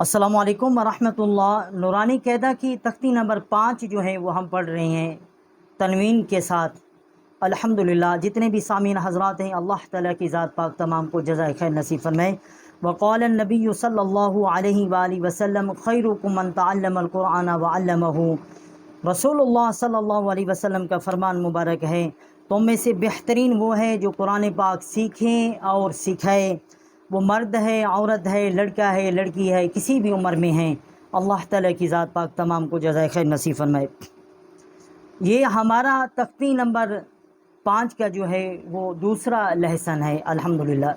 السلام علیکم ورحمۃ اللہ۔ نورانی قاعدہ کی تختی نمبر 5 جو ہے وہ ہم پڑھ رہے ہیں تنوین کے ساتھ۔ الحمدللہ جتنے بھی سامعین حضرات ہیں، اللہ تعالیٰ کی ذات پاک تمام کو جزائے خیر نصیب فرمائے۔ وقال النبی صلی اللہ علیہ وآلہ وسلم خیرکم من تعلم القرآن وعلمہ۔ رسول اللہ صلی اللہ علیہ وسلم کا فرمان مبارک ہے، تم میں سے بہترین وہ ہے جو قرآن پاک سیکھیں اور سکھائے۔ وہ مرد ہے، عورت ہے، لڑکا ہے، لڑکی ہے، کسی بھی عمر میں ہیں، اللہ تعالیٰ کی ذات پاک تمام کو جزائے خیر نصیب فرمائے۔ یہ ہمارا تختی نمبر 5 کا جو ہے وہ دوسرا لیسن ہے الحمدللہ۔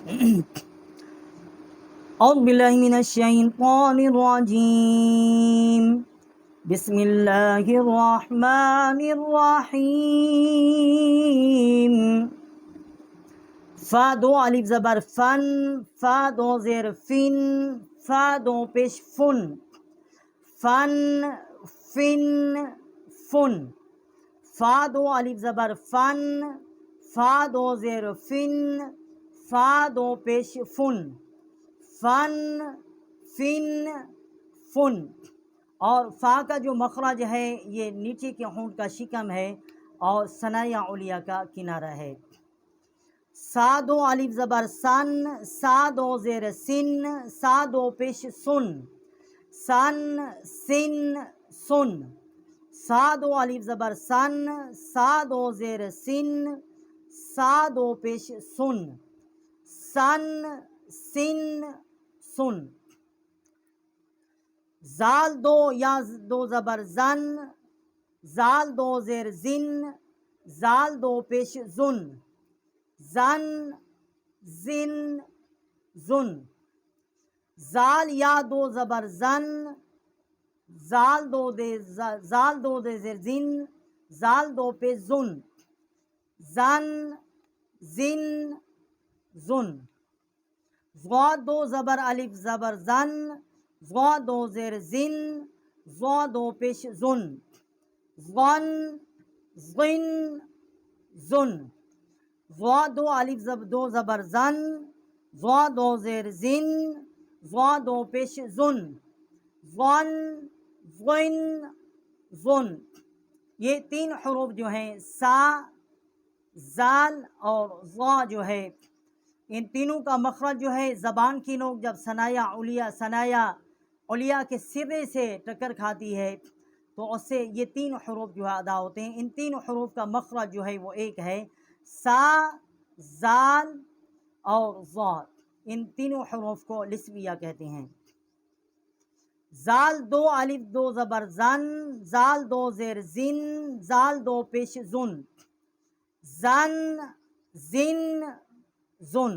اعوذ باللہ من الشیطان الرجیم، بسم اللہ الرحمن الرحیم۔ فا دو الف زبر فن، فا دو زیر فن، فا دو پیش فن، فن فن فن۔ فا دو الف زبر فن، فا دو زیر فن، فا دو پیش فن، فن فن فن۔ اور فا کا جو مخرج ہے یہ نیچے کے ہونٹ کا شکم ہے اور ثنایا علیہ کا کنارہ ہے۔ سا دو الف زبر سن، سا دو زیر سن، سا دو پیش سن، سن سن سن۔ سا دو الف زبر سن، سا دو زیر سن، سا دو پیش سن، سن سن سن۔ زال دو یا دو زبر زن، زال دو زیر زن، زال دو پیش زن، زن زن زن۔ زال یا دو زبر زن، زال دو دے زیر زن، زال دو پہ زن، زن زن زن۔ ضاد دو زبر الف زبر زن، ضاد دو زیر زن، ضاد دو پیش زن، زن زن زن۔ ضاد دو الف دو زبر زن، ضاد دو زیر زن، ضاد دو پیش زن، زن زن زن۔ یہ 3 حروف جو ہیں سا، زال اور ضا جو ہے، ان تینوں کا مخرج جو ہے زبان کی نوک جب ثنایا علیہ کے سرے سے ٹکر کھاتی ہے تو اس سے یہ 3 حروف جو ہے ادا ہوتے ہیں۔ ان 3 حروف کا مخرج جو ہے وہ ایک ہے، سا، زال اور ضا۔ ان تینوں حروف کو لسویہ کہتے ہیں۔ زال دو الف دو زبر زن، زال دو زیر زن، زال دو پیش زن، زن زن زن۔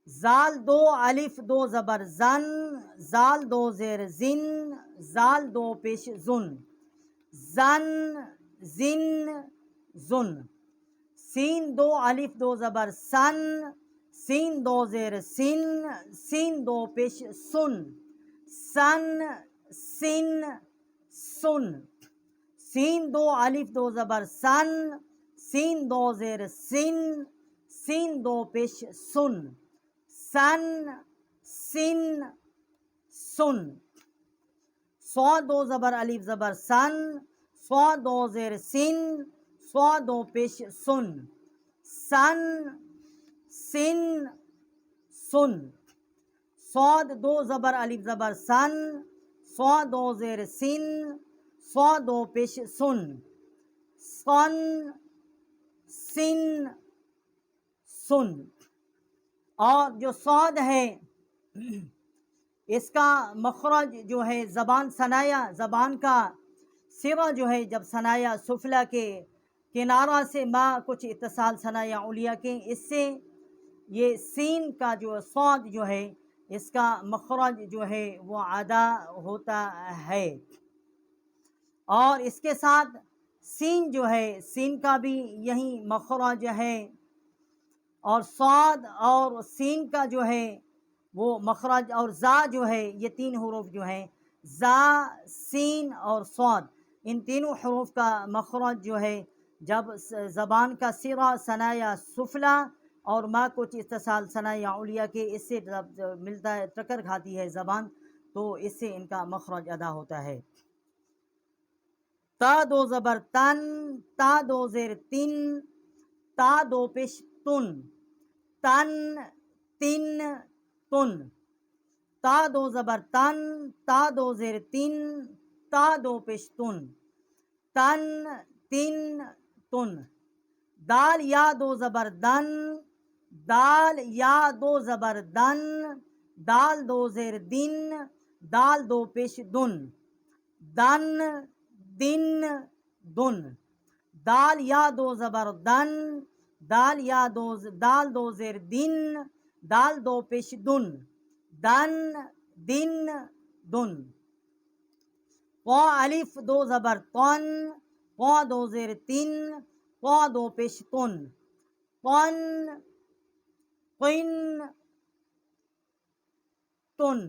زال دو الف دو زبر زن، زال دو زیر زن، زال دو پیش زن، زن زن زن۔ سین دو الف دو زبر سن، سین دو زیر سن، سین دو پیش سن، سن سن سن۔ سین دو الف دو زبر سن، سین دو زیر سن، سین دو پیش سن، سن سن سن۔ صاد دو زبر الف زبر سن، صاد دو زیر سن، صاد دو پیش سن، سن سن سن۔ صاد دو زبر الف زبر سن، صاد دو زیر سن، صاد دو پیش سن، سن سن سن۔ اور جو صاد ہے اس کا مخرج جو ہے زبان ثنایا، زبان کا سرا جو ہے جب ثنایا سفلا کے کنارہ سے ما کچھ اتصال ثنایا علیہ کے، اس سے یہ سین کا جو صاد جو ہے اس کا مخرج جو ہے وہ ادا ہوتا ہے۔ اور اس کے ساتھ سین جو ہے، سین کا بھی یہی مخرج ہے، اور صاد اور سین کا جو ہے وہ مخرج، اور زا جو ہے، یہ 3 حروف جو ہیں زا، سین اور صاد، ان تینوں حروف کا مخرج جو ہے جب زبان کا سرا ثنایا سفلا اور ماں کچھ اتصال ثنایا علیہ کے اس سے ملتا ہے، ٹکر کھاتی ہے زبان، تو اس سے ان کا مخرج ادا ہوتا ہے۔ تا دو زبر تن، تا دو زیر تن، تا دو پیش تن، تن تن تن، تا دو زبر تن، تا دو زیر تن، تا دو پیش تن، تن تن تن، دال یا دو زبر دن، دال یا دو زبر دن، دال دو زیر دن، دال دو پیش دن، دن دن دن، دال یا دو زبر دن، دال یا دال دو زیر دن، دال دو پیش دن، دن دن دن، قا الف دو زبر قن، قا دو زیر تن، قا دو پیش تن، قن قن تن،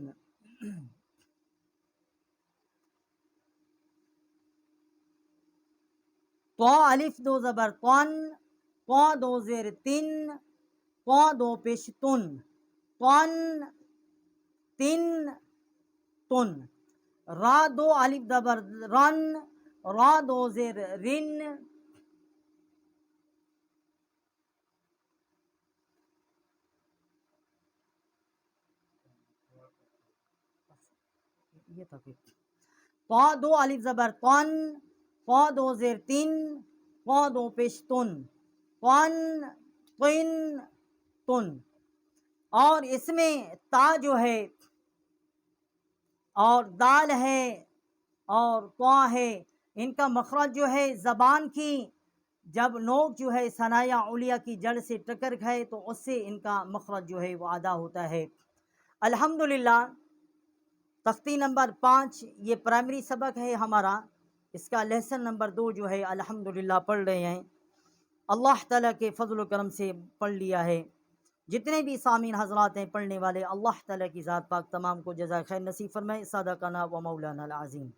قا الف دو زبر قن، قا دو زیر تن، قا دو پیش تن، قن تن تن، را دو الف زبر رن، را دو زیر رن، یہ تھا پھر قا دو الف زبر قن، قا دو زیر تن، قا دو پیش تن، قن قن تن، اور اس میں تا جو ہے اور دال ہے اور قا ہے، ان کا مخرج جو ہے زبان کی جب نوک جو ہے ثنایا علیہ کی جڑ سے ٹکر کھائے تو اس سے ان کا مخرج جو ہے وہ ادا ہوتا ہے۔ الحمدللہ تختی نمبر 5 یہ پرائمری سبق ہے ہمارا، اس کا لیسن نمبر 2 جو ہے الحمدللہ پڑھ رہے ہیں، اللہ تعالیٰ کے فضل و کرم سے پڑھ لیا ہے۔ جتنے بھی سامعین حضرات ہیں پڑھنے والے، اللہ تعالیٰ کی ذات پاک تمام کو جزائے خیر نصیب فرمائے۔ صدقنا و مولانا العظیم۔